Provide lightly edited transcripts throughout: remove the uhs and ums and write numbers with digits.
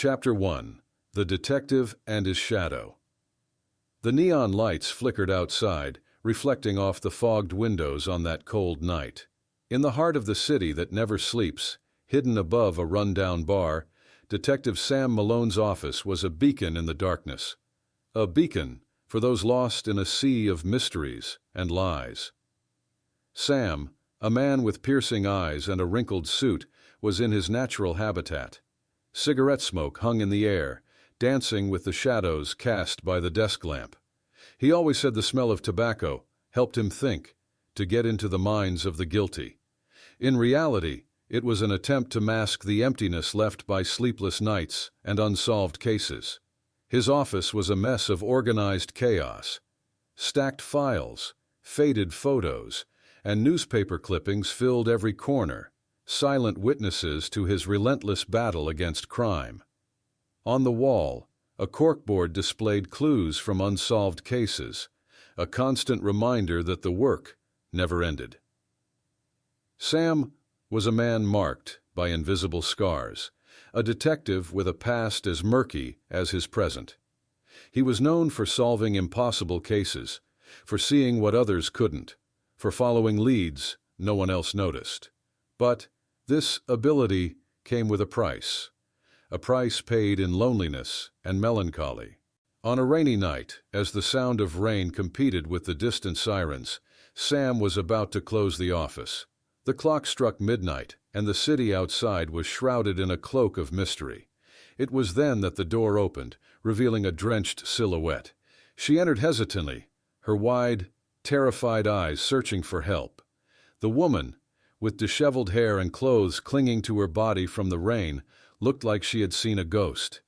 Chapter 1. The Detective and His Shadow. The neon lights flickered outside, reflecting off the fogged windows on that cold night. In the heart of the city that never sleeps, hidden above a run-down bar, Detective Sam Malone's office was a beacon in the darkness. A beacon for those lost in a sea of mysteries and lies. Sam, a man with piercing eyes and a wrinkled suit, was in his natural habitat. Cigarette smoke hung in the air, dancing with the shadows cast by the desk lamp. He always said the smell of tobacco helped him think, to get into the minds of the guilty. In reality, it was an attempt to mask the emptiness left by sleepless nights and unsolved cases. His office was a mess of organized chaos. Stacked files, faded photos, and newspaper clippings filled every corner, silent witnesses to his relentless battle against crime. On the wall, a corkboard displayed clues from unsolved cases, a constant reminder that the work never ended. Sam was a man marked by invisible scars, a detective with a past as murky as his present. He was known for solving impossible cases, for seeing what others couldn't, for following leads no one else noticed. But this ability came with a price paid in loneliness and melancholy. On a rainy night, as the sound of rain competed with the distant sirens, Sam was about to close the office. The clock struck midnight, and the city outside was shrouded in a cloak of mystery. It was then that the door opened, revealing a drenched silhouette. She entered hesitantly, her wide, terrified eyes searching for help. The woman, with disheveled hair and clothes clinging to her body from the rain, looked like she had seen a ghost.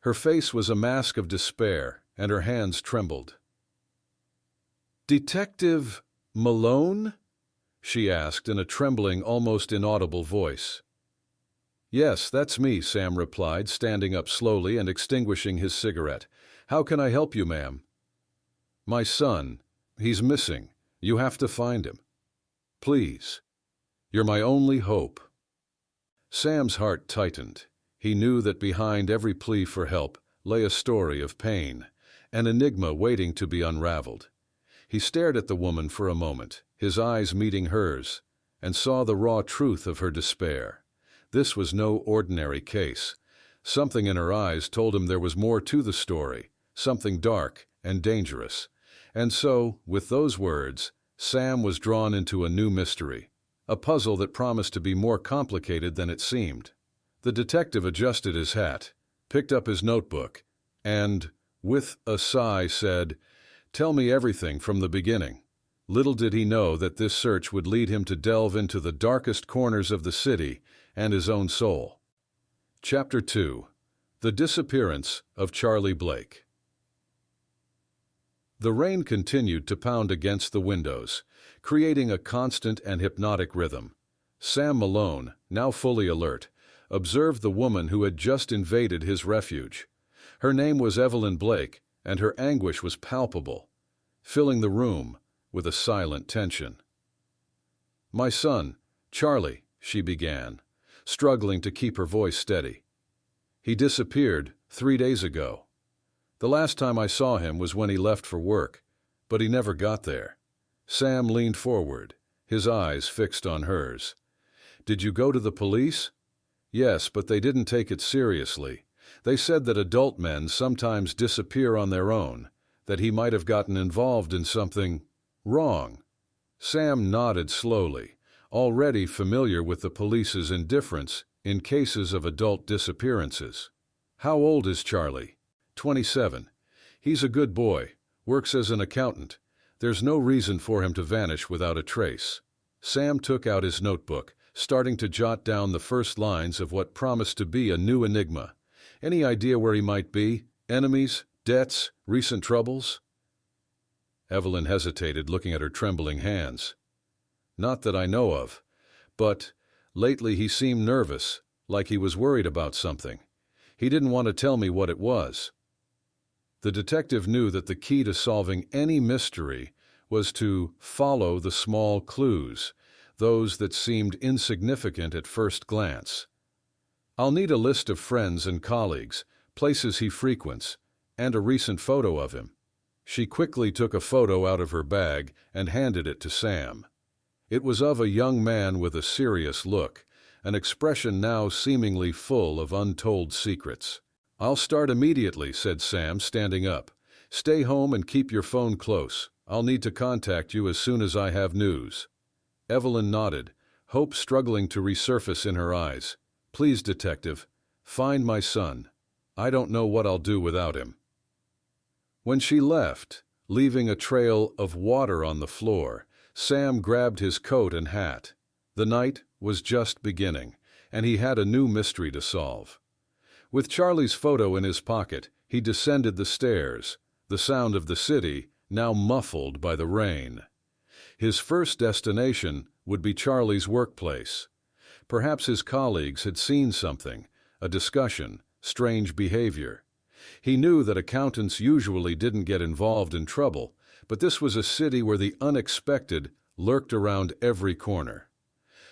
Her face was a mask of despair, and her hands trembled. "Detective Malone?" she asked in a trembling, almost inaudible voice. "Yes, that's me," Sam replied, standing up slowly and extinguishing his cigarette. "How can I help you, ma'am?" "My son. He's missing. You have to find him. Please. You're my only hope." Sam's heart tightened. He knew that behind every plea for help lay a story of pain, an enigma waiting to be unraveled. He stared at the woman for a moment, his eyes meeting hers, and saw the raw truth of her despair. This was no ordinary case. Something in her eyes told him there was more to the story, something dark and dangerous. And so, with those words, Sam was drawn into a new mystery, a puzzle that promised to be more complicated than it seemed. The detective adjusted his hat, picked up his notebook, and, with a sigh, said, "Tell me everything from the beginning." Little did he know that this search would lead him to delve into the darkest corners of the city and his own soul. Chapter 2. The Disappearance of Charlie Blake. The rain continued to pound against the windows, creating a constant and hypnotic rhythm. Sam Malone, now fully alert, observed the woman who had just invaded his refuge. Her name was Evelyn Blake, and her anguish was palpable, filling the room with a silent tension. "My son, Charlie," she began, struggling to keep her voice steady. "He disappeared 3 days ago. The last time I saw him was when he left for work, but he never got there." Sam leaned forward, his eyes fixed on hers. "Did you go to the police?" "Yes, but they didn't take it seriously. They said that adult men sometimes disappear on their own, that he might have gotten involved in something wrong." Sam nodded slowly, already familiar with the police's indifference in cases of adult disappearances. "How old is Charlie?" 27. "He's a good boy, works as an accountant. There's no reason for him to vanish without a trace." Sam took out his notebook, starting to jot down the first lines of what promised to be a new enigma. "Any idea where he might be? Enemies? Debts? Recent troubles?" Evelyn hesitated, looking at her trembling hands. "Not that I know of, but lately he seemed nervous, like he was worried about something. He didn't want to tell me what it was." The detective knew that the key to solving any mystery was to follow the small clues, those that seemed insignificant at first glance. I'll need a list of friends and colleagues, places he frequents, and a recent photo of him. She quickly took a photo out of her bag and handed it to Sam. It was of a young man with a serious look, an expression now seemingly full of untold secrets. "I'll start immediately," said Sam, standing up. "Stay home and keep your phone close. I'll need to contact you as soon as I have news." Evelyn nodded, hope struggling to resurface in her eyes. "Please, detective, find my son. I don't know what I'll do without him." When she left, leaving a trail of water on the floor, Sam grabbed his coat and hat. The night was just beginning, and he had a new mystery to solve. With Charlie's photo in his pocket, he descended the stairs, the sound of the city now muffled by the rain. His first destination would be Charlie's workplace. Perhaps his colleagues had seen something, a discussion, strange behavior. He knew that accountants usually didn't get involved in trouble, but this was a city where the unexpected lurked around every corner.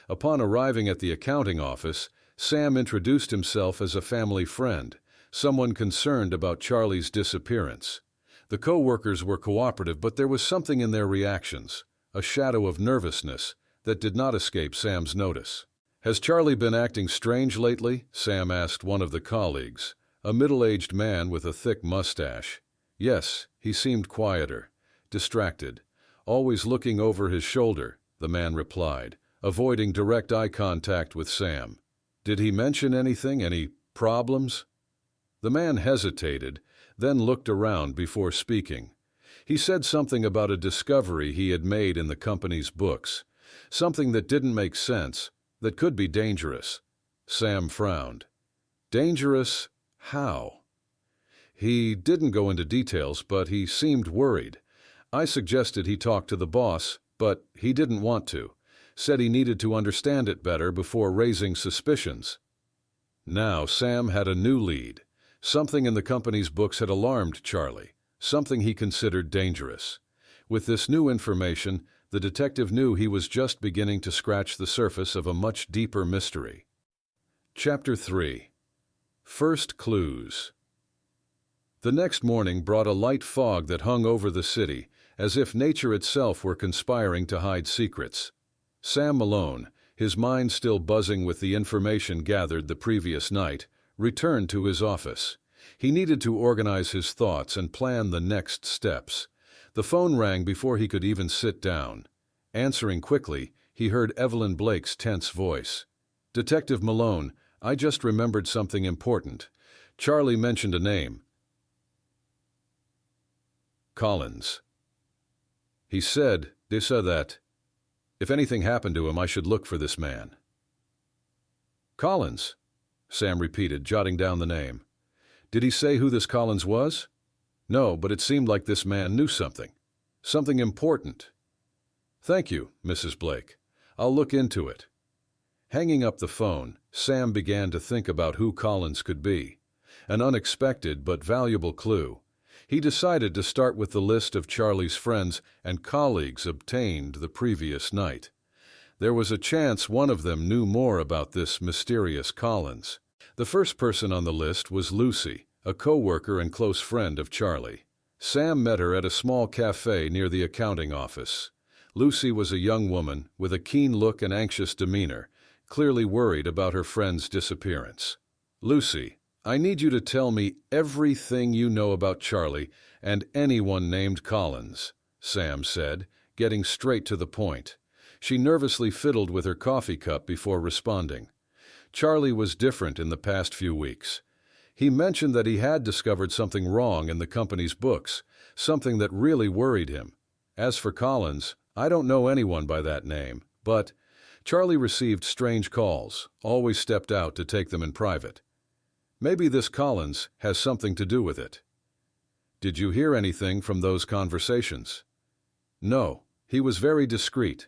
Upon arriving at the accounting office, Sam introduced himself as a family friend, someone concerned about Charlie's disappearance. The co-workers were cooperative, but there was something in their reactions, a shadow of nervousness, that did not escape Sam's notice. "Has Charlie been acting strange lately?" Sam asked one of the colleagues, a middle-aged man with a thick mustache. "Yes, he seemed quieter, distracted, always looking over his shoulder," the man replied, avoiding direct eye contact with Sam. "Did he mention anything, any problems?" The man hesitated, then looked around before speaking. He said something about a discovery he had made in the company's books, something that didn't make sense, that could be dangerous. Sam frowned. "Dangerous? How?" He didn't go into details, but he seemed worried. "I suggested he talk to the boss, but he didn't want to. Said he needed to understand it better before raising suspicions." Now Sam had a new lead. Something in the company's books had alarmed Charlie, something he considered dangerous. With this new information, the detective knew he was just beginning to scratch the surface of a much deeper mystery. Chapter 3. First Clues. The next morning brought a light fog that hung over the city, as if nature itself were conspiring to hide secrets. Sam Malone, his mind still buzzing with the information gathered the previous night, returned to his office. He needed to organize his thoughts and plan the next steps. The phone rang before he could even sit down. Answering quickly, he heard Evelyn Blake's tense voice. "Detective Malone, I just remembered something important. Charlie mentioned a name. Collins. He said that if anything happened to him, I should look for this man." "Collins," Sam repeated, jotting down the name. "Did he say who this Collins was?" "No, but it seemed like this man knew something. Something important." "Thank you, Mrs. Blake. I'll look into it." Hanging up the phone, Sam began to think about who Collins could be. An unexpected but valuable clue. He decided to start with the list of Charlie's friends and colleagues obtained the previous night. There was a chance one of them knew more about this mysterious Collins. The first person on the list was Lucy, a co-worker and close friend of Charlie. Sam met her at a small cafe near the accounting office. Lucy was a young woman with a keen look and anxious demeanor, clearly worried about her friend's disappearance. "Lucy, I need you to tell me everything you know about Charlie and anyone named Collins," Sam said, getting straight to the point. She nervously fiddled with her coffee cup before responding. Charlie was different in the past few weeks. He mentioned that he had discovered something wrong in the company's books, something that really worried him. As for Collins, I don't know anyone by that name, but Charlie received strange calls, always stepped out to take them in private. Maybe this Collins has something to do with it. Did you hear anything from those conversations? No, he was very discreet.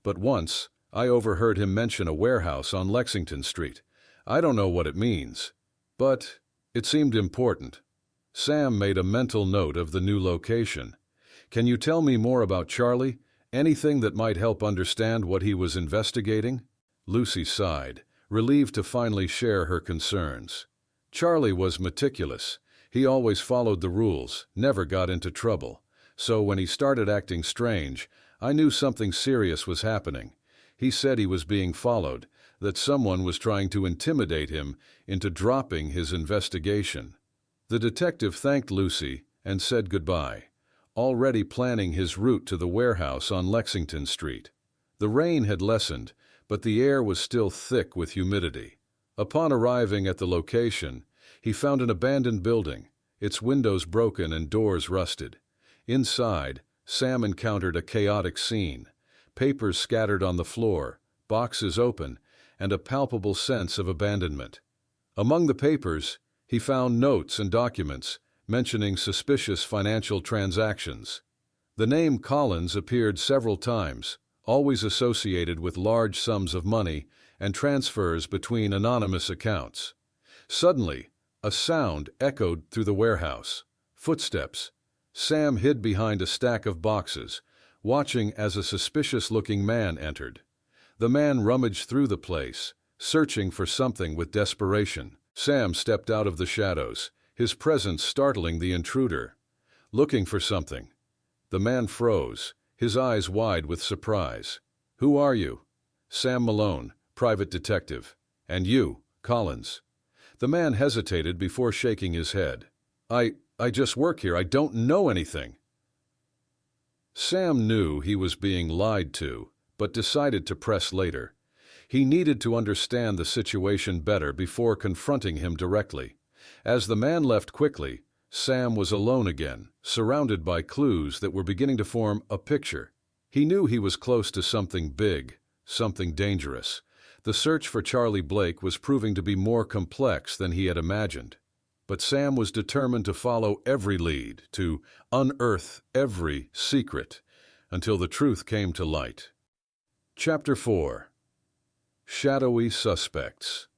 But once, I overheard him mention a warehouse on Lexington Street. I don't know what it means, but it seemed important. Sam made a mental note of the new location. Can you tell me more about Charlie? Anything that might help understand what he was investigating? Lucy sighed, relieved to finally share her concerns. Charlie was meticulous. He always followed the rules, never got into trouble. So when he started acting strange, I knew something serious was happening. He said he was being followed, that someone was trying to intimidate him into dropping his investigation. The detective thanked Lucy and said goodbye, already planning his route to the warehouse on Lexington Street. The rain had lessened, but the air was still thick with humidity. Upon arriving at the location, he found an abandoned building, its windows broken and doors rusted. Inside, Sam encountered a chaotic scene. Papers scattered on the floor, boxes open, and a palpable sense of abandonment. Among the papers, he found notes and documents mentioning suspicious financial transactions. The name Collins appeared several times, always associated with large sums of money and transfers between anonymous accounts. Suddenly, a sound echoed through the warehouse. Footsteps. Sam hid behind a stack of boxes, watching as a suspicious-looking man entered. The man rummaged through the place, searching for something with desperation. Sam stepped out of the shadows, his presence startling the intruder. Looking for something. The man froze, his eyes wide with surprise. "Who are you?" "Sam Malone, private detective." "And you, Collins?" The man hesitated before shaking his head. I just work here. I don't know anything." Sam knew he was being lied to, but decided to press later. He needed to understand the situation better before confronting him directly. As the man left quickly, Sam was alone again, surrounded by clues that were beginning to form a picture. He knew he was close to something big, something dangerous. The search for Charlie Blake was proving to be more complex than he had imagined. But Sam was determined to follow every lead, to unearth every secret, until the truth came to light. Chapter 4. Shadowy Suspects.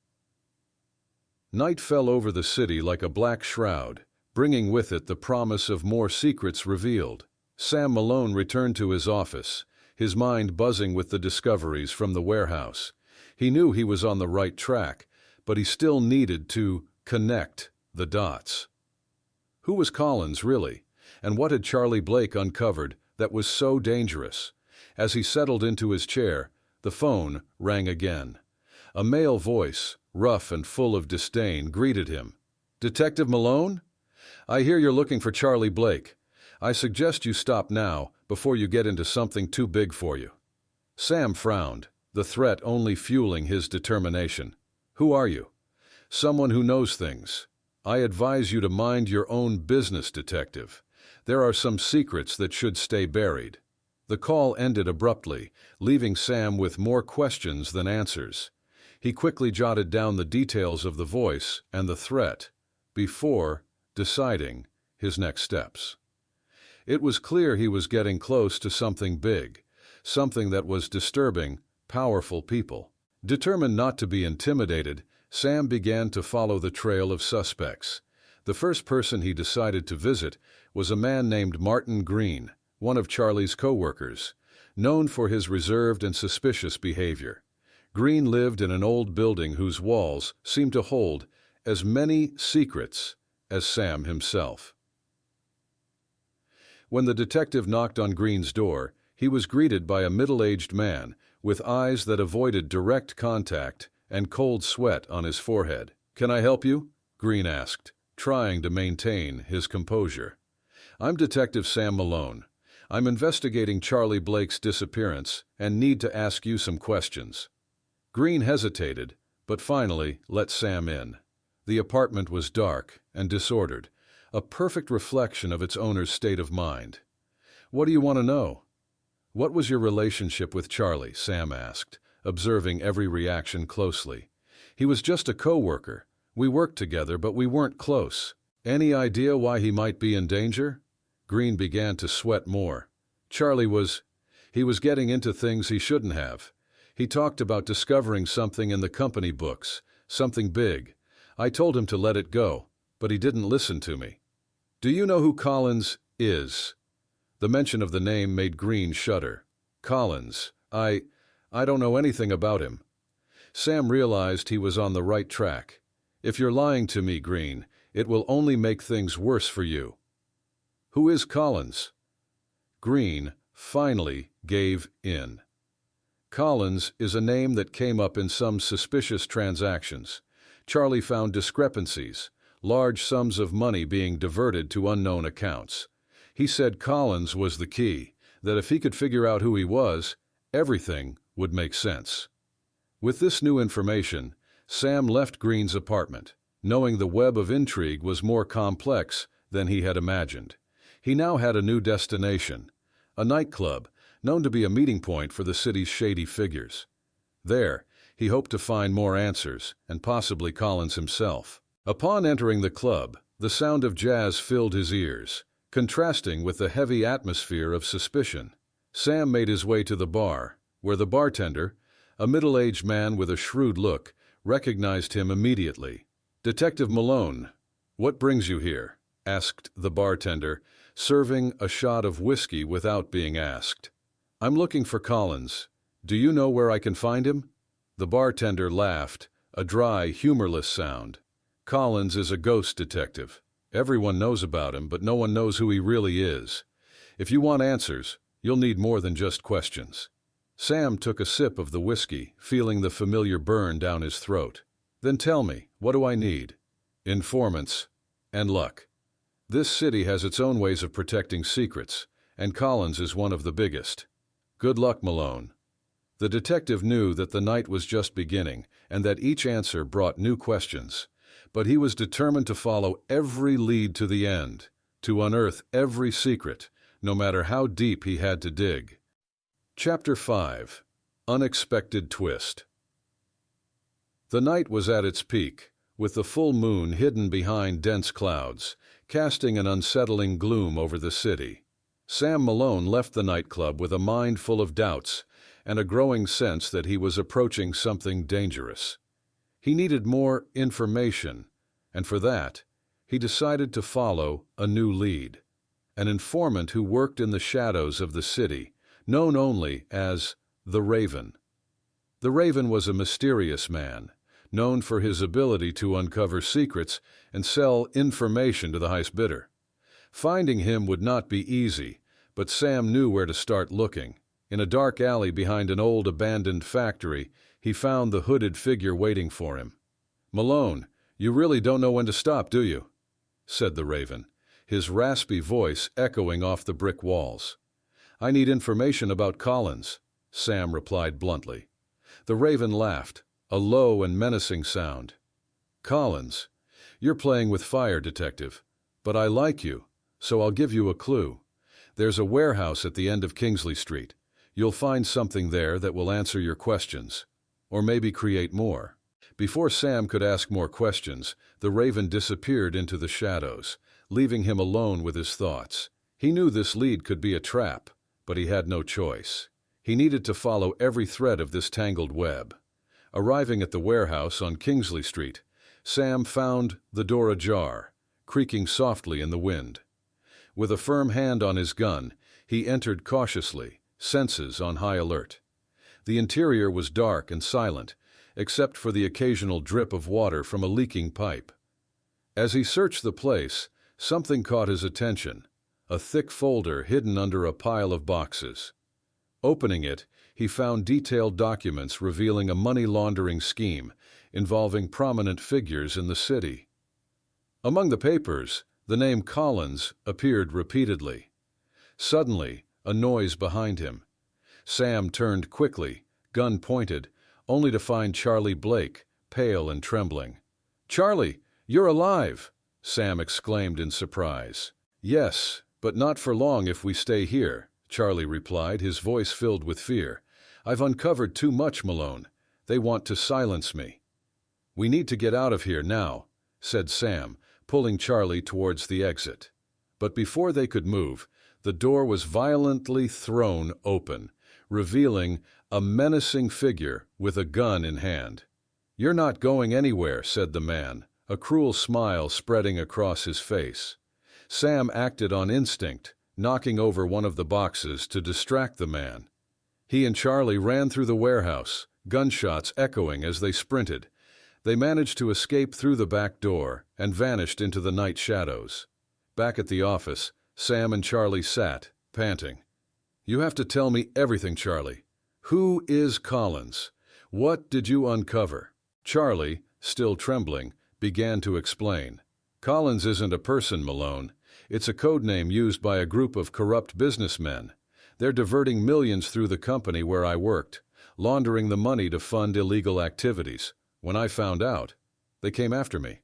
Night fell over the city like a black shroud, bringing with it the promise of more secrets revealed. Sam Malone returned to his office, his mind buzzing with the discoveries from the warehouse. He knew he was on the right track, but he still needed to connect the dots. Who was Collins, really? And what had Charlie Blake uncovered that was so dangerous? As he settled into his chair, the phone rang again. A male voice, rough and full of disdain, greeted him. "Detective Malone? I hear you're looking for Charlie Blake. I suggest you stop now before you get into something too big for you." Sam frowned, the threat only fueling his determination. "Who are you?" "Someone who knows things. I advise you to mind your own business, detective. There are some secrets that should stay buried." The call ended abruptly, leaving Sam with more questions than answers. He quickly jotted down the details of the voice and the threat before deciding his next steps. It was clear he was getting close to something big, something that was disturbing powerful people. Determined not to be intimidated, Sam began to follow the trail of suspects. The first person he decided to visit was a man named Martin Green, one of Charlie's co-workers, known for his reserved and suspicious behavior. Green lived in an old building whose walls seemed to hold as many secrets as Sam himself. When the detective knocked on Green's door, he was greeted by a middle-aged man with eyes that avoided direct contact and cold sweat on his forehead. "Can I help you?" Green asked, trying to maintain his composure. "I'm Detective Sam Malone. I'm investigating Charlie Blake's disappearance and need to ask you some questions." Green hesitated, but finally let Sam in. The apartment was dark and disordered, a perfect reflection of its owner's state of mind. "What do you want to know?" "What was your relationship with Charlie?" Sam asked, observing every reaction closely. "He was just a co-worker. We worked together, but we weren't close." "Any idea why he might be in danger?" Green began to sweat more. He was getting into things he shouldn't have. He talked about discovering something in the company books, something big. I told him to let it go, but he didn't listen to me." "Do you know who Collins is?" The mention of the name made Green shudder. "Collins? I don't know anything about him." Sam realized he was on the right track. "If you're lying to me, Green, it will only make things worse for you." "Who is Collins?" Green finally gave in. Collins is a name that came up in some suspicious transactions. Charlie found discrepancies, large sums of money being diverted to unknown accounts. He said Collins was the key, that if he could figure out who he was, everything would make sense. With this new information, Sam left Green's apartment, knowing the web of intrigue was more complex than he had imagined. He now had a new destination, a nightclub known to be a meeting point for the city's shady figures. There, he hoped to find more answers, and possibly Collins himself. Upon entering the club, the sound of jazz filled his ears, contrasting with the heavy atmosphere of suspicion. Sam made his way to the bar, where the bartender, a middle-aged man with a shrewd look, recognized him immediately. "Detective Malone, what brings you here?" asked the bartender, serving a shot of whiskey without being asked. "I'm looking for Collins. Do you know where I can find him?" The bartender laughed, a dry, humorless sound. "Collins is a ghost detective. Everyone knows about him, but no one knows who he really is. If you want answers, you'll need more than just questions." Sam took a sip of the whiskey, feeling the familiar burn down his throat. "Then tell me, what do I need?" "Informants and luck. This city has its own ways of protecting secrets, and Collins is one of the biggest. Good luck, Malone." The detective knew that the night was just beginning and that each answer brought new questions, but he was determined to follow every lead to the end, to unearth every secret, no matter how deep he had to dig. Chapter 5. Unexpected Twist. The night was at its peak, with the full moon hidden behind dense clouds, casting an unsettling gloom over the city. Sam Malone left the nightclub with a mind full of doubts and a growing sense that he was approaching something dangerous. He needed more information, and for that, he decided to follow a new lead. An informant who worked in the shadows of the city, known only as the Raven. The Raven was a mysterious man, known for his ability to uncover secrets and sell information to the highest bidder. Finding him would not be easy, but Sam knew where to start looking. In a dark alley behind an old abandoned factory, he found the hooded figure waiting for him. "Malone, you really don't know when to stop, do you?" said the Raven, his raspy voice echoing off the brick walls. "I need information about Collins," Sam replied bluntly. The Raven laughed, a low and menacing sound. "Collins, you're playing with fire, detective, but I like you, so I'll give you a clue. There's a warehouse at the end of Kingsley Street. You'll find something there that will answer your questions, or maybe create more." Before Sam could ask more questions, the Raven disappeared into the shadows, leaving him alone with his thoughts. He knew this lead could be a trap, but he had no choice. He needed to follow every thread of this tangled web. Arriving at the warehouse on Kingsley Street, Sam found the door ajar, creaking softly in the wind. With a firm hand on his gun, he entered cautiously, senses on high alert. The interior was dark and silent, except for the occasional drip of water from a leaking pipe. As he searched the place, something caught his attention, a thick folder hidden under a pile of boxes. Opening it, he found detailed documents revealing a money laundering scheme involving prominent figures in the city. Among the papers, the name Collins appeared repeatedly. Suddenly, a noise behind him. Sam turned quickly, gun pointed, only to find Charlie Blake, pale and trembling. "Charlie, you're alive!" Sam exclaimed in surprise. "Yes, but not for long if we stay here," Charlie replied, his voice filled with fear. "I've uncovered too much, Malone. They want to silence me." "We need to get out of here now," said Sam, pulling Charlie towards the exit. But before they could move, the door was violently thrown open, revealing a menacing figure with a gun in hand. "You're not going anywhere," said the man, a cruel smile spreading across his face. Sam acted on instinct, knocking over one of the boxes to distract the man. He and Charlie ran through the warehouse, gunshots echoing as they sprinted. They managed to escape through the back door and vanished into the night shadows. Back at the office, Sam and Charlie sat, panting. "You have to tell me everything, Charlie. Who is Collins? What did you uncover?" Charlie, still trembling, began to explain. "Collins isn't a person, Malone. It's a code name used by a group of corrupt businessmen. They're diverting millions through the company where I worked, laundering the money to fund illegal activities. When I found out, they came after me."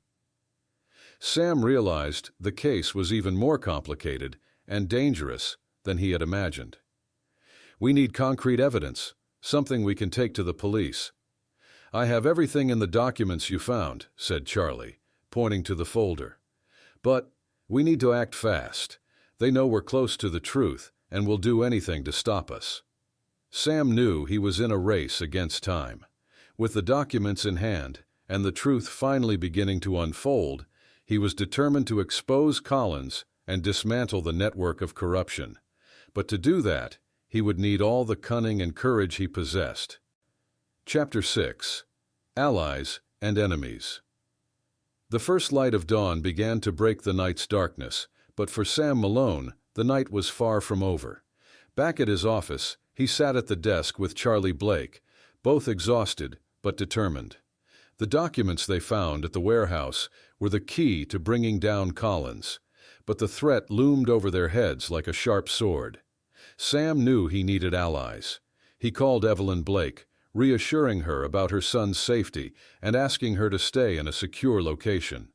Sam realized the case was even more complicated and dangerous than he had imagined. "We need concrete evidence, something we can take to the police." "I have everything in the documents you found," said Charlie, pointing to the folder. "But we need to act fast. They know we're close to the truth and will do anything to stop us." Sam knew he was in a race against time. With the documents in hand and the truth finally beginning to unfold, he was determined to expose Collins and dismantle the network of corruption. But to do that, he would need all the cunning and courage he possessed. Chapter 6. Allies and Enemies. The first light of dawn began to break the night's darkness, but for Sam Malone, the night was far from over. Back at his office, he sat at the desk with Charlie Blake, both exhausted but determined. The documents they found at the warehouse were the key to bringing down Collins, but the threat loomed over their heads like a sharp sword. Sam knew he needed allies. He called Evelyn Blake, reassuring her about her son's safety and asking her to stay in a secure location.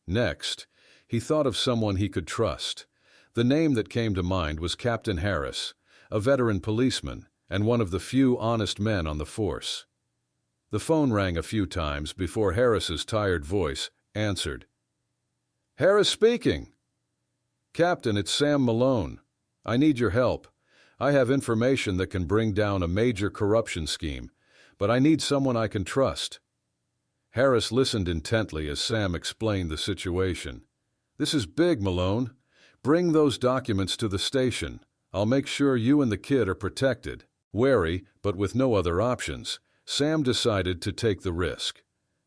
Next, he thought of someone he could trust. The name that came to mind was Captain Harris, a veteran policeman and one of the few honest men on the force. The phone rang a few times before Harris's tired voice answered. "Harris speaking." "Captain, it's Sam Malone. I need your help. I have information that can bring down a major corruption scheme, but I need someone I can trust." Harris listened intently as Sam explained the situation. "This is big, Malone. Bring those documents to the station. I'll make sure you and the kid are protected." Wary, but with no other options, Sam decided to take the risk.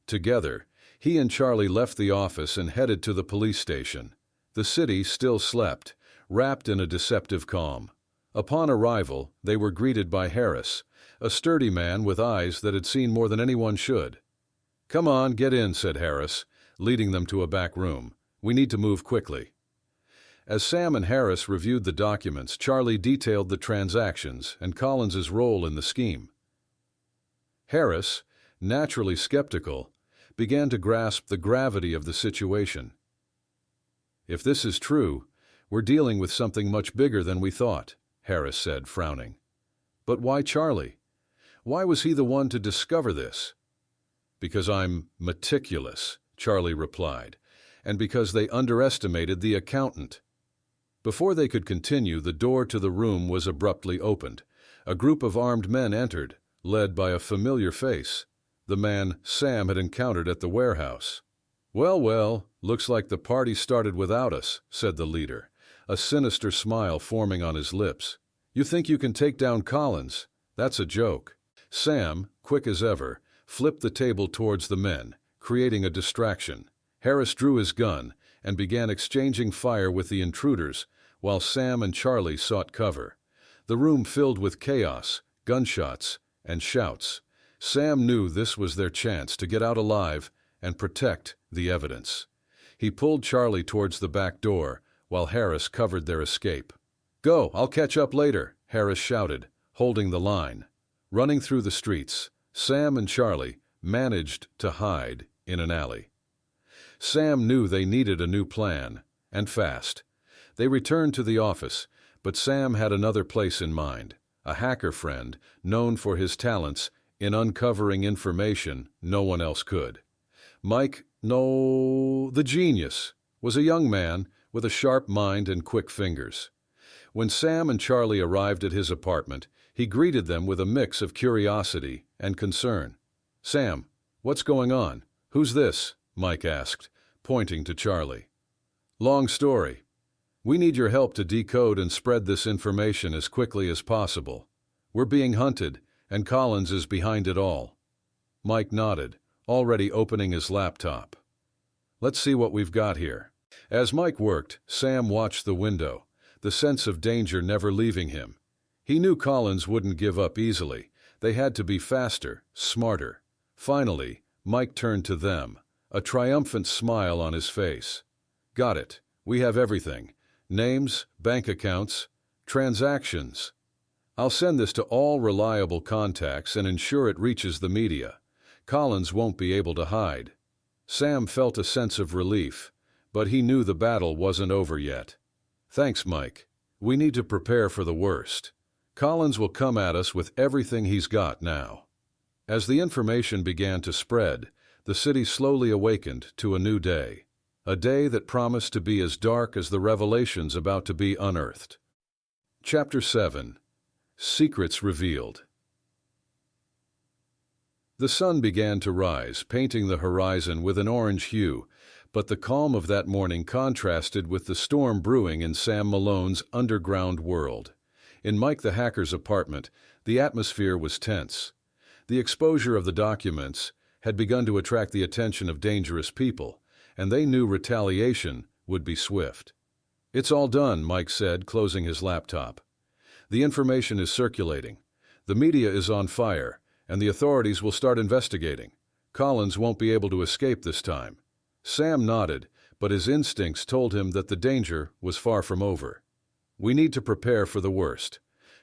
Together, he and Charlie left the office and headed to the police station. The city still slept, wrapped in a deceptive calm. Upon arrival, they were greeted by Harris, a sturdy man with eyes that had seen more than anyone should. "Come on, get in," said Harris, leading them to a back room. "We need to move quickly." As Sam and Harris reviewed the documents, Charlie detailed the transactions and Collins's role in the scheme. Harris, naturally skeptical, began to grasp the gravity of the situation. "If this is true, we're dealing with something much bigger than we thought," Harris said, frowning. "But why Charlie? Why was he the one to discover this?" "Because I'm meticulous," Charlie replied, "and because they underestimated the accountant." Before they could continue, the door to the room was abruptly opened. A group of armed men entered, led by a familiar face, the man Sam had encountered at the warehouse. "Well, well, looks like the party started without us," said the leader, a sinister smile forming on his lips. "You think you can take down Collins? That's a joke." Sam, quick as ever, flipped the table towards the men, creating a distraction. Harris drew his gun and began exchanging fire with the intruders, while Sam and Charlie sought cover. The room filled with chaos, gunshots, and shouts. Sam knew this was their chance to get out alive and protect the evidence. He pulled Charlie towards the back door, while Harris covered their escape. "Go, I'll catch up later," Harris shouted, holding the line. Running through the streets, Sam and Charlie managed to hide in an alley. Sam knew they needed a new plan, and fast. They returned to the office, but Sam had another place in mind, a hacker friend known for his talents in uncovering information no one else could. Mike, no, the genius, was a young man with a sharp mind and quick fingers. When Sam and Charlie arrived at his apartment, he greeted them with a mix of curiosity and concern. "Sam, what's going on? Who's this?" Mike asked, pointing to Charlie. "Long story. We need your help to decode and spread this information as quickly as possible. We're being hunted, And Collins is behind it all. Mike nodded, already opening his laptop. Let's see what we've got here. As Mike worked, Sam watched the window, the sense of danger never leaving him. He knew Collins wouldn't give up easily. They had to be faster, smarter. Finally, Mike turned to them, a triumphant smile on his face. Got it. We have everything. Names, bank accounts, transactions. I'll send this to all reliable contacts and ensure it reaches the media. Collins won't be able to hide. Sam felt a sense of relief, but he knew the battle wasn't over yet. Thanks, Mike. We need to prepare for the worst. Collins will come at us with everything he's got now. As the information began to spread, the city slowly awakened to a new day. A day that promised to be as dark as the revelations about to be unearthed. Chapter 7. Secrets Revealed. The sun began to rise, painting the horizon with an orange hue, but the calm of that morning contrasted with the storm brewing in Sam Malone's underground world. In Mike the hacker's apartment, the atmosphere was tense. The exposure of the documents had begun to attract the attention of dangerous people, and they knew retaliation would be swift. It's all done, Mike said, closing his laptop. The information is circulating. The media is on fire, and the authorities will start investigating. Collins won't be able to escape this time. Sam nodded, but his instincts told him that the danger was far from over. We need to prepare for the worst.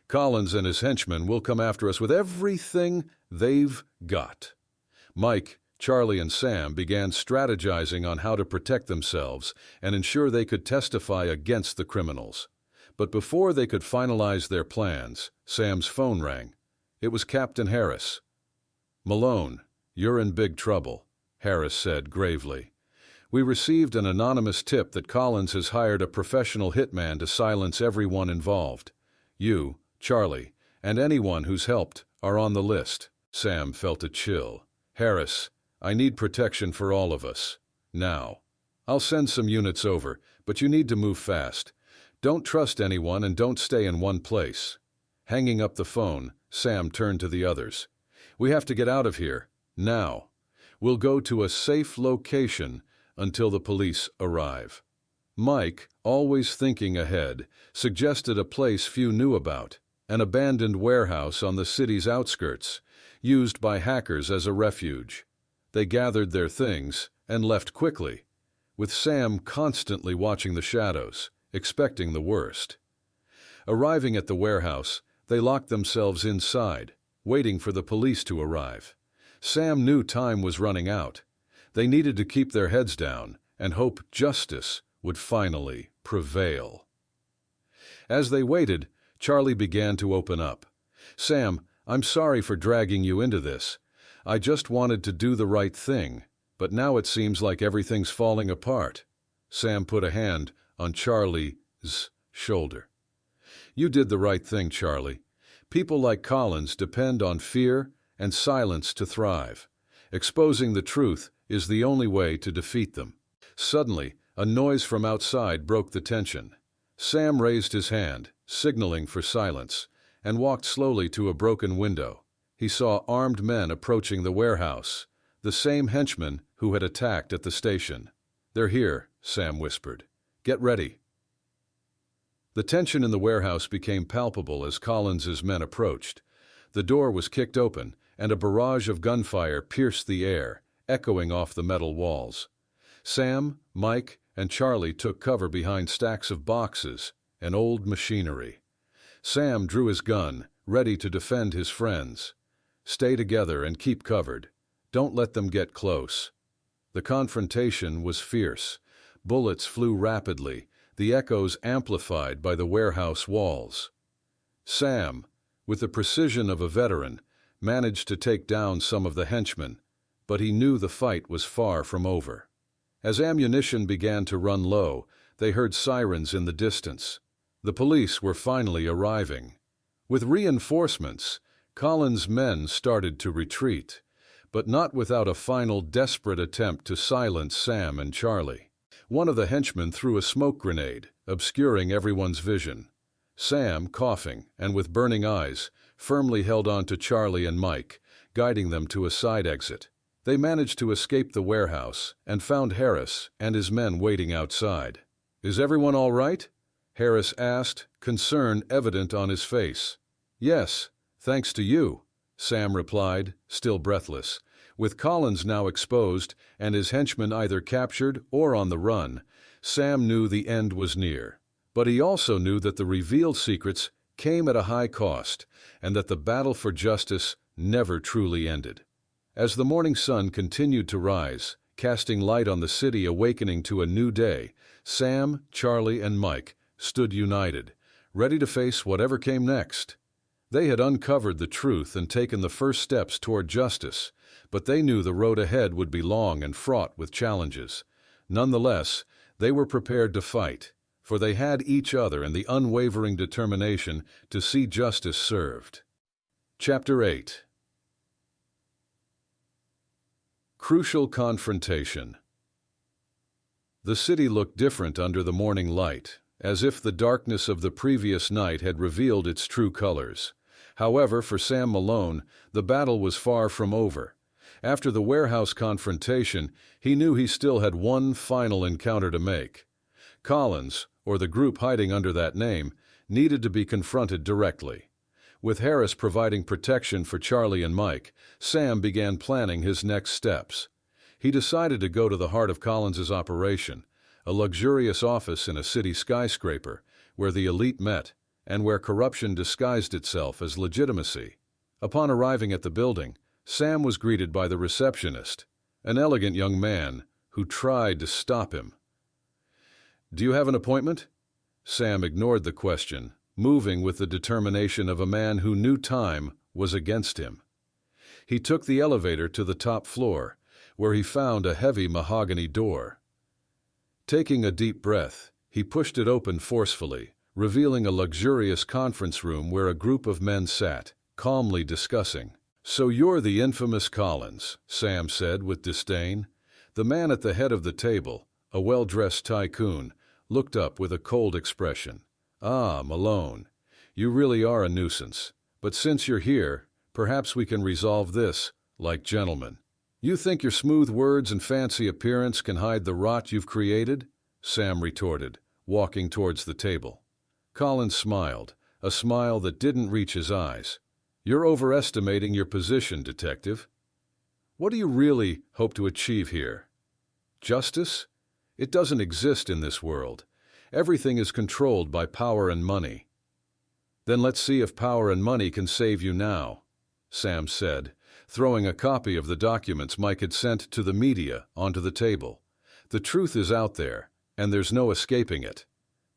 Collins and his henchmen will come after us with everything they've got. Mike, Charlie, and Sam began strategizing on how to protect themselves and ensure they could testify against the criminals. But before they could finalize their plans, Sam's phone rang. It was Captain Harris. "Malone, you're in big trouble," Harris said gravely. "We received an anonymous tip that Collins has hired a professional hitman to silence everyone involved. You, Charlie, and anyone who's helped are on the list." Sam felt a chill. "Harris, I need protection for all of us. Now. I'll send some units over, but you need to move fast. Don't trust anyone and don't stay in one place." Hanging up the phone, Sam turned to the others. "We have to get out of here, now. We'll go to a safe location until the police arrive." Mike, always thinking ahead, suggested a place few knew about, an abandoned warehouse on the city's outskirts, used by hackers as a refuge. They gathered their things and left quickly, with Sam constantly watching the shadows, expecting the worst. Arriving at the warehouse, they locked themselves inside, waiting for the police to arrive. Sam knew time was running out. They needed to keep their heads down and hope justice would finally prevail. As they waited, Charlie began to open up. "Sam, I'm sorry for dragging you into this. I just wanted to do the right thing, but now it seems like everything's falling apart." Sam put a hand on Charlie's shoulder. "You did the right thing, Charlie. People like Collins depend on fear and silence to thrive. Exposing the truth is the only way to defeat them." Suddenly, a noise from outside broke the tension. Sam raised his hand, signaling for silence, and walked slowly to a broken window. He saw armed men approaching the warehouse, the same henchmen who had attacked at the station. "They're here," Sam whispered. "Get ready." The tension in the warehouse became palpable as Collins's men approached. The door was kicked open, and a barrage of gunfire pierced the air, echoing off the metal walls. Sam, Mike, and Charlie took cover behind stacks of boxes and old machinery. Sam drew his gun, ready to defend his friends. "Stay together and keep covered. Don't let them get close." The confrontation was fierce. Bullets flew rapidly, the echoes amplified by the warehouse walls. Sam, with the precision of a veteran, managed to take down some of the henchmen, but he knew the fight was far from over. As ammunition began to run low, they heard sirens in the distance. The police were finally arriving. With reinforcements, Collins' men started to retreat, but not without a final desperate attempt to silence Sam and Charlie. One of the henchmen threw a smoke grenade, obscuring everyone's vision. Sam, coughing and with burning eyes, firmly held on to Charlie and Mike, guiding them to a side exit. They managed to escape the warehouse and found Harris and his men waiting outside. "Is everyone all right?" Harris asked, concern evident on his face. "Yes, thanks to you," Sam replied, still breathless. With Collins now exposed and his henchmen either captured or on the run, Sam knew the end was near. But he also knew that the revealed secrets came at a high cost and that the battle for justice never truly ended. As the morning sun continued to rise, casting light on the city awakening to a new day, Sam, Charlie, and Mike stood united, ready to face whatever came next. They had uncovered the truth and taken the first steps toward justice, but they knew the road ahead would be long and fraught with challenges. Nonetheless, they were prepared to fight, for they had each other and the unwavering determination to see justice served. Chapter 8. Crucial confrontation. The city looked different under the morning light, as if the darkness of the previous night had revealed its true colors. However, for Sam Malone, the battle was far from over. After the warehouse confrontation, he knew he still had one final encounter to make. Collins, or the group hiding under that name, needed to be confronted directly. With Harris providing protection for Charlie and Mike, Sam began planning his next steps. He decided to go to the heart of Collins's operation, a luxurious office in a city skyscraper, where the elite met, and where corruption disguised itself as legitimacy. Upon arriving at the building, Sam was greeted by the receptionist, an elegant young man who tried to stop him. "Do you have an appointment?" Sam ignored the question, moving with the determination of a man who knew time was against him. He took the elevator to the top floor, where he found a heavy mahogany door. Taking a deep breath, he pushed it open forcefully, revealing a luxurious conference room where a group of men sat, calmly discussing. "So you're the infamous Collins," Sam said with disdain. The man at the head of the table, a well-dressed tycoon, looked up with a cold expression. "Ah, Malone, you really are a nuisance. But since you're here, perhaps we can resolve this like gentlemen." "You think your smooth words and fancy appearance can hide the rot you've created?" Sam retorted, walking towards the table. Collins smiled, a smile that didn't reach his eyes. "You're overestimating your position, detective. What do you really hope to achieve here? Justice? It doesn't exist in this world. Everything is controlled by power and money." "Then let's see if power and money can save you now," Sam said, throwing a copy of the documents Mike had sent to the media onto the table. "The truth is out there, and there's no escaping it."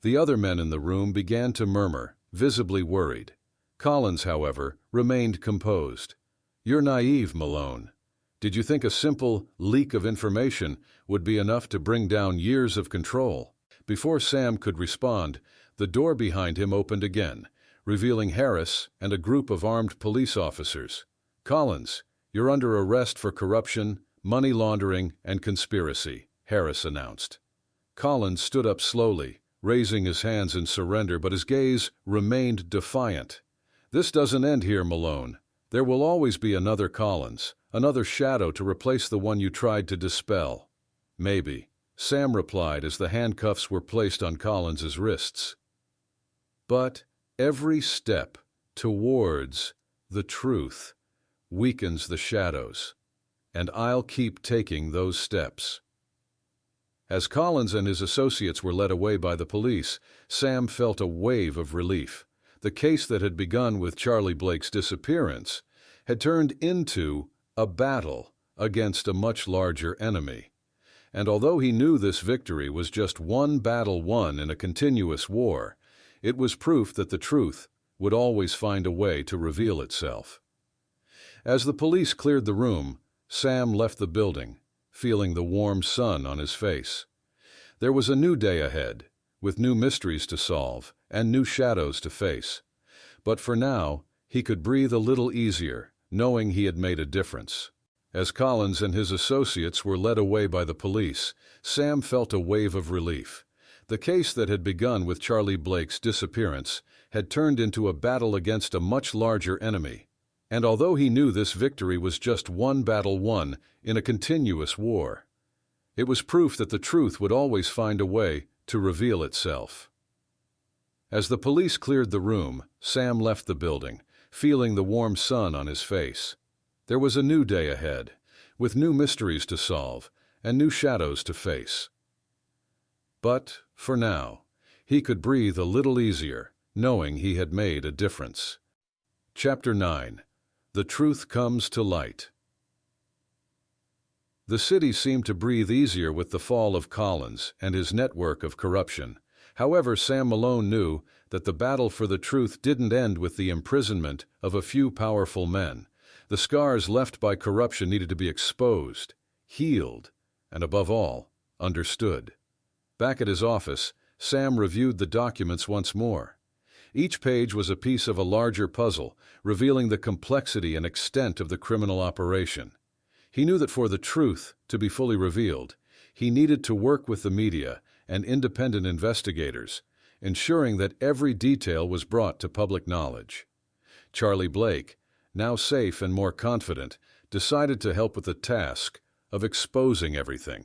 The other men in the room began to murmur, visibly worried. Collins, however, remained composed. "You're naive, Malone. Did you think a simple leak of information would be enough to bring down years of control?" Before Sam could respond, the door behind him opened again, revealing Harris and a group of armed police officers. "Collins, you're under arrest for corruption, money laundering, and conspiracy," Harris announced. Collins stood up slowly, raising his hands in surrender, but his gaze remained defiant. "This doesn't end here, Malone. There will always be another Collins, another shadow to replace the one you tried to dispel." "Maybe," Sam replied as the handcuffs were placed on Collins's wrists. "But every step towards the truth weakens the shadows, and I'll keep taking those steps." As Collins and his associates were led away by the police, Sam felt a wave of relief. The case that had begun with Charlie Blake's disappearance had turned into a battle against a much larger enemy. And although he knew this victory was just one battle won in a continuous war, it was proof that the truth would always find a way to reveal itself. As the police cleared the room, Sam left the building, feeling the warm sun on his face. There was a new day ahead, with new mysteries to solve and new shadows to face. But for now, he could breathe a little easier, knowing he had made a difference. As Collins and his associates were led away by the police, Sam felt a wave of relief. The case that had begun with Charlie Blake's disappearance had turned into a battle against a much larger enemy. And although he knew this victory was just one battle won in a continuous war, it was proof that the truth would always find a way to reveal itself. As the police cleared the room, Sam left the building, feeling the warm sun on his face. There was a new day ahead, with new mysteries to solve and new shadows to face. But, for now, he could breathe a little easier, knowing he had made a difference. Chapter 9. The Truth Comes to Light. The city seemed to breathe easier with the fall of Collins and his network of corruption. However, Sam Malone knew that the battle for the truth didn't end with the imprisonment of a few powerful men. The scars left by corruption needed to be exposed, healed, and above all, understood. Back at his office, Sam reviewed the documents once more. Each page was a piece of a larger puzzle, revealing the complexity and extent of the criminal operation. He knew that for the truth to be fully revealed, he needed to work with the media and independent investigators, ensuring that every detail was brought to public knowledge. Charlie Blake, now safe and more confident, decided to help with the task of exposing everything.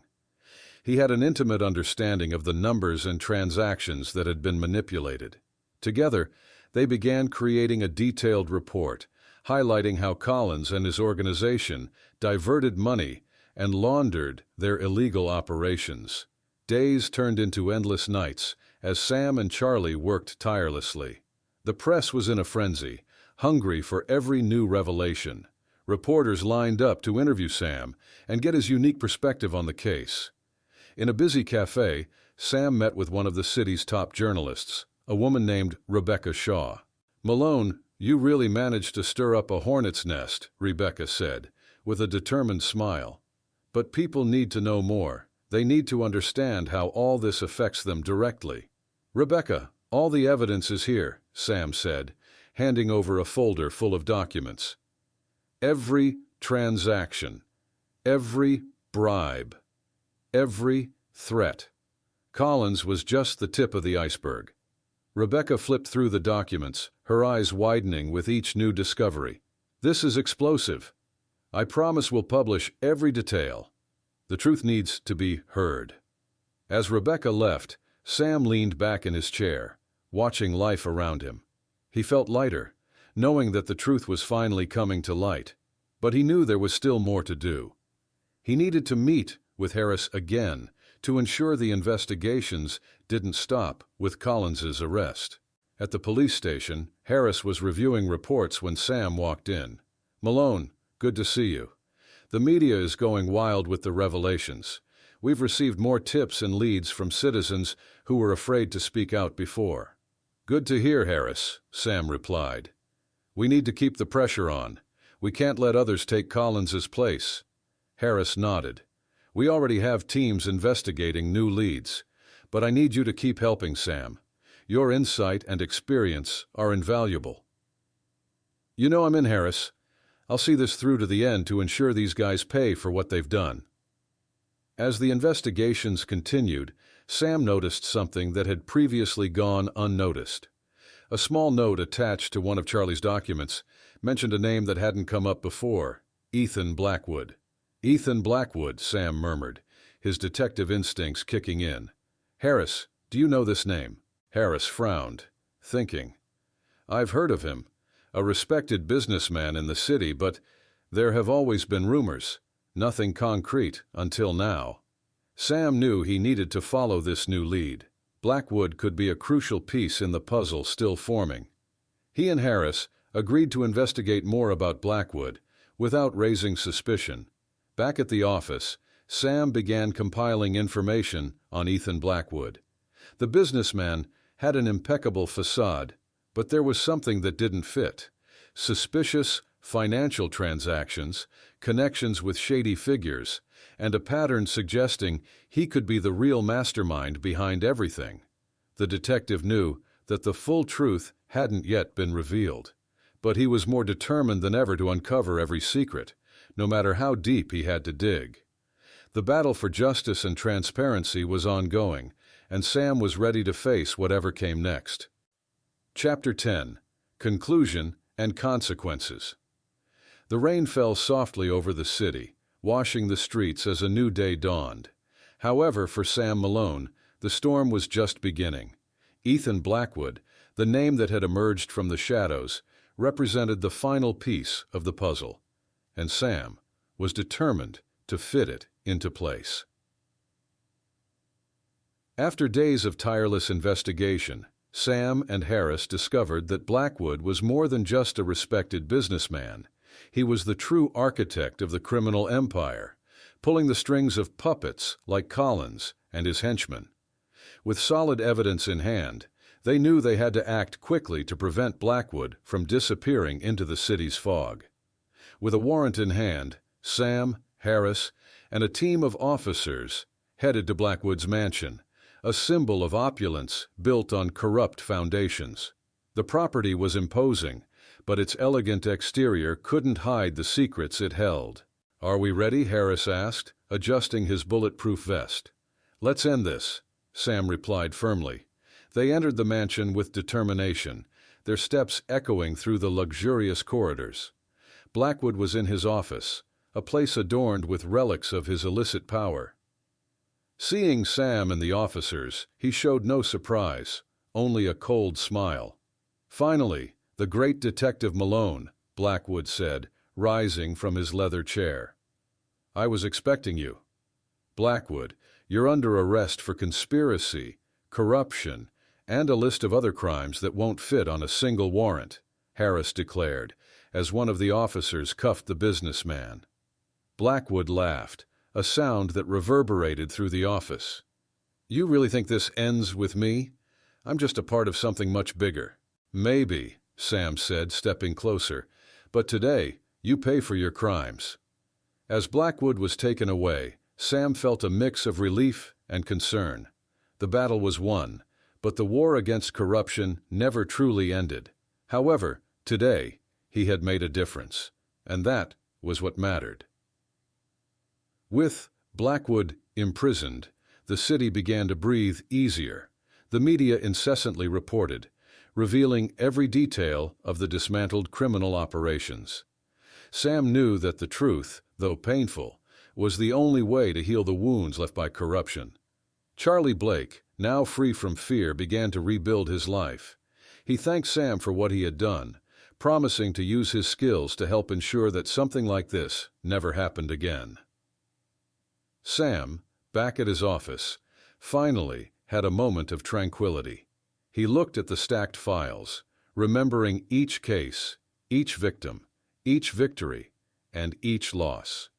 He had an intimate understanding of the numbers and transactions that had been manipulated. Together, they began creating a detailed report, highlighting how Collins and his organization diverted money and laundered their illegal operations. Days turned into endless nights as Sam and Charlie worked tirelessly. The press was in a frenzy, hungry for every new revelation. Reporters lined up to interview Sam and get his unique perspective on the case. In a busy cafe, Sam met with one of the city's top journalists, a woman named Rebecca Shaw. "Malone, you really managed to stir up a hornet's nest," Rebecca said, with a determined smile. "But people need to know more. They need to understand how all this affects them directly." "Rebecca, all the evidence is here," Sam said, handing over a folder full of documents. Every transaction, every bribe, every threat. Collins was just the tip of the iceberg. Rebecca flipped through the documents, her eyes widening with each new discovery. "This is explosive. I promise we'll publish every detail. The truth needs to be heard." As Rebecca left, Sam leaned back in his chair, watching life around him. He felt lighter, knowing that the truth was finally coming to light. But he knew there was still more to do. He needed to meet with Harris again to ensure the investigations didn't stop with Collins's arrest. At the police station, Harris was reviewing reports when Sam walked in. "Malone, good to see you. The media is going wild with the revelations. We've received more tips and leads from citizens who were afraid to speak out before." "Good to hear, Harris," Sam replied. "We need to keep the pressure on. We can't let others take Collins's place." Harris nodded. "We already have teams investigating new leads, but I need you to keep helping, Sam. Your insight and experience are invaluable." "You know I'm in, Harris. I'll see this through to the end to ensure these guys pay for what they've done." As the investigations continued, Sam noticed something that had previously gone unnoticed. A small note attached to one of Charlie's documents mentioned a name that hadn't come up before: Ethan Blackwood. "Ethan Blackwood," Sam murmured, his detective instincts kicking in. "Harris, do you know this name?" Harris frowned, thinking. "I've heard of him. A respected businessman in the city, but there have always been rumors. Nothing concrete until now." Sam knew he needed to follow this new lead. Blackwood could be a crucial piece in the puzzle still forming. He and Harris agreed to investigate more about Blackwood without raising suspicion. Back at the office, Sam began compiling information on Ethan Blackwood. The businessman had an impeccable facade, but there was something that didn't fit. Suspicious financial transactions, connections with shady figures, and a pattern suggesting he could be the real mastermind behind everything. The detective knew that the full truth hadn't yet been revealed, but he was more determined than ever to uncover every secret, no matter how deep he had to dig. The battle for justice and transparency was ongoing, and Sam was ready to face whatever came next. Chapter 10. Conclusion and Consequences. The rain fell softly over the city, washing the streets as a new day dawned. However, for Sam Malone, the storm was just beginning. Ethan Blackwood, the name that had emerged from the shadows, represented the final piece of the puzzle, and Sam was determined to fit it into place. After days of tireless investigation, Sam and Harris discovered that Blackwood was more than just a respected businessman. He was the true architect of the criminal empire, pulling the strings of puppets like Collins and his henchmen. With solid evidence in hand, they knew they had to act quickly to prevent Blackwood from disappearing into the city's fog. With a warrant in hand, Sam, Harris, and a team of officers headed to Blackwood's mansion, a symbol of opulence built on corrupt foundations. The property was imposing, but its elegant exterior couldn't hide the secrets it held. "Are we ready?" Harris asked, adjusting his bulletproof vest. "Let's end this," Sam replied firmly. They entered the mansion with determination, their steps echoing through the luxurious corridors. Blackwood was in his office, a place adorned with relics of his illicit power. Seeing Sam and the officers, he showed no surprise, only a cold smile. "Finally, the great Detective Malone," Blackwood said, rising from his leather chair. "I was expecting you." "Blackwood, you're under arrest for conspiracy, corruption, and a list of other crimes that won't fit on a single warrant," Harris declared, as one of the officers cuffed the businessman. Blackwood laughed, a sound that reverberated through the office. "You really think this ends with me? I'm just a part of something much bigger." "Maybe," Sam said, stepping closer, "but today you pay for your crimes." As Blackwood was taken away, Sam felt a mix of relief and concern. The battle was won, but the war against corruption never truly ended. However, today he had made a difference, and that was what mattered. With Blackwood imprisoned, the city began to breathe easier. The media incessantly reported, revealing every detail of the dismantled criminal operations. Sam knew that the truth, though painful, was the only way to heal the wounds left by corruption. Charlie Blake, now free from fear, began to rebuild his life. He thanked Sam for what he had done, promising to use his skills to help ensure that something like this never happened again. Sam, back at his office, finally had a moment of tranquility. He looked at the stacked files, remembering each case, each victim, each victory, and each loss.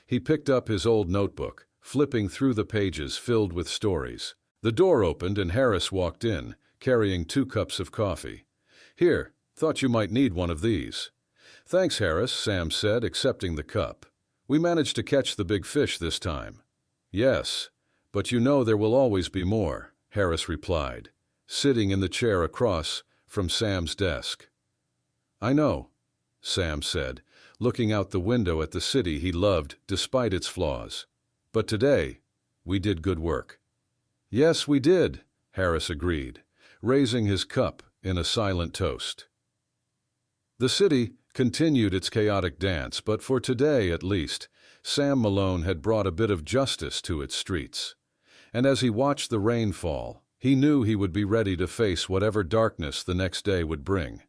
He picked up his old notebook, flipping through the pages filled with stories. The door opened and Harris walked in, carrying 2 cups of coffee. "Here, thought you might need one of these." "Thanks, Harris," Sam said, accepting the cup. "We managed to catch the big fish this time." "Yes, but you know there will always be more," Harris replied, sitting in the chair across from Sam's desk. "I know," Sam said, looking out the window at the city he loved despite its flaws. "But today, we did good work." "Yes, we did," Harris agreed, raising his cup in a silent toast. The city continued its chaotic dance, but for today at least, Sam Malone had brought a bit of justice to its streets. And as he watched the rain fall, he knew he would be ready to face whatever darkness the next day would bring.